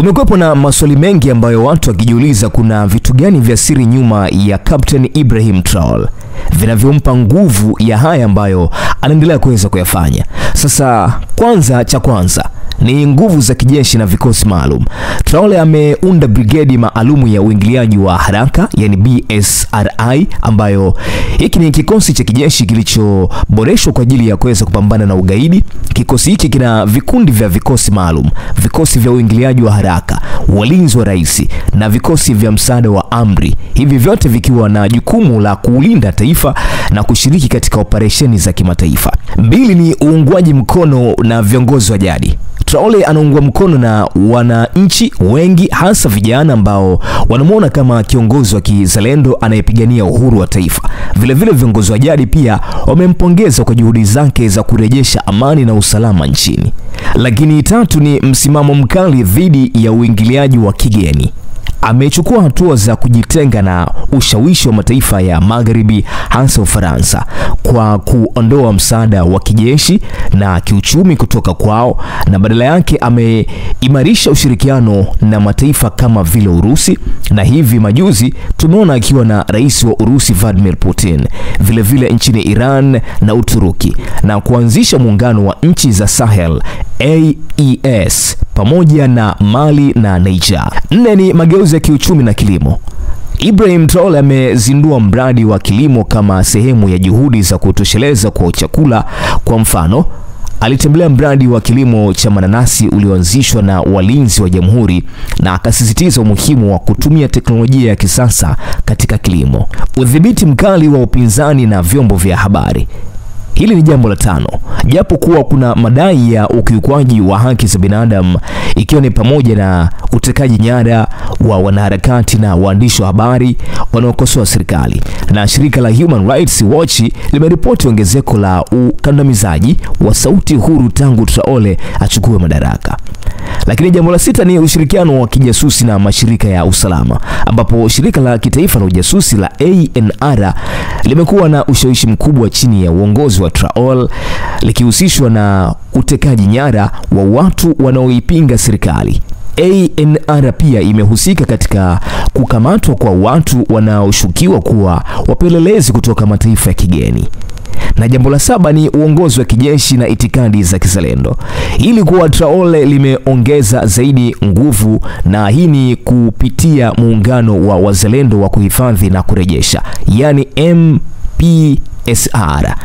Kumekuwepo na maswali mengi ambayo watu wakijiuliza kuna vitu gani vya siri nyuma ya Captain Ibrahim Traore vinavyompa nguvu ya haya ambayo anaendelea kuweza kuyafanya. Sasa cha kwanza ni nguvu za kijeshi na vikosi maalum. Traore ameunda brigade maalumu ya uingiliaji wa haraka, yani BSRI, ambayo hiki ni kikosi cha kijeshi kilichoboreshwa kwa ajili ya kuweza kupambana na ugaidi. Kikosi hiki kina vikundi vya vikosi maalum, vikosi vya uingiliaji wa haraka, walinzi wa rais na vikosi vya msaada wa amri. Hivi vyote vikiwa na jukumu la kulinda taifa na kushiriki katika operesheni za kimataifa. 2 ni uungwaji mkono na viongozi wa jadi. Traore anaungwa mkono na wananchi wengi, hasa vijana ambao wanamuona kama kiongozi wa kizalendo anayepigania uhuru wa taifa. Vile viongozi wa jadi pia wamempongeza kwa juhudi zake za kurejesha amani na usalama nchini. Lakini 3 ni msimamo mkali dhidi ya uingiliaji wa kigeni. Amechukua hatua za kujitenga na ushawishi wa mataifa ya Magharibi, hasa Ufaransa, kwa kuondoa msaada wa kijeshi na kiuchumi kutoka kwao, na badala yake ameimarisha ushirikiano na mataifa kama vile Urusi, na hivi majuzi tumeona akiwa na rais wa Urusi Vladimir Putin, vile nchini Iran na Uturuki, na kuanzisha muungano wa nchi za Sahel AES pamoja na Mali na Niger. 4 ni mageuzi ya kiuchumi na kilimo. Ibrahim Traore amezindua mradi wa kilimo kama sehemu ya juhudi za kutosheleza kwa chakula. Kwa mfano, alitembelea mradi wa kilimo cha mananasi ulioanzishwa na walinzi wa jamhuri, na akasisitiza umuhimu wa kutumia teknolojia ya kisasa katika kilimo. Udhibiti mkali wa upinzani na vyombo vya habari. Hili ni jambo la 5. Japo kuwa kuna madai ya ukiukwaji wa haki za binadamu, ikiwa ni pamoja na utekaji nyara wa wanaharakati na waandishi wa habari wanaokosoa serikali, na shirika la Human Rights Watch limeripoti ongezeko la ukandamizaji wa sauti huru tangu Traore achukue madaraka. Lakini jambo la 6 ni ushirikiano wa kijasusi na mashirika ya usalama, ambapo shirika la kitaifa la ujasusi la ANR limekuwa na ushawishi mkubwa chini ya uongozi wa Traore, likihusishwa na utekaji nyara wa watu wanaoipinga serikali. ANR pia imehusika katika kukamatwa kwa watu wanaoshukiwa kuwa wapelelezi kutoka mataifa ya kigeni. Na jambo la 7 ni uongozi wa kijeshi na itikadi za kizalendo. Ili kuwa Traore limeongeza zaidi nguvu, na hii ni kupitia muungano wa wazalendo wa kuhifadhi na kurejesha, yani MPSR.